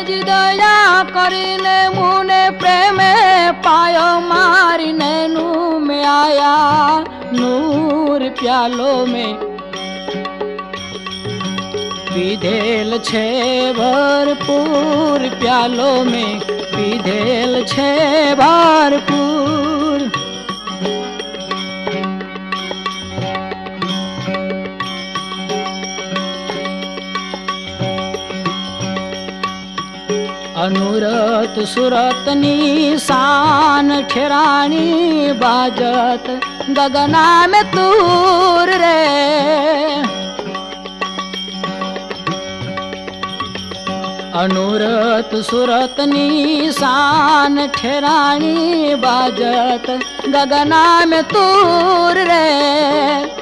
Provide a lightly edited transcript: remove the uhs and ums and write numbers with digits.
जी दया करीने मुने प्रेमे पायो मारीने नू में आया नूर प्यालो में पीधेल छे भरपूर प्यालो में पीधेल छे भरपूर। अनुरत सुरतनी शान ठेरानी बाजत गगना में तूर रे। अनुरत सुरतनी शान ठेरानी बाजत गगना में तूर रे।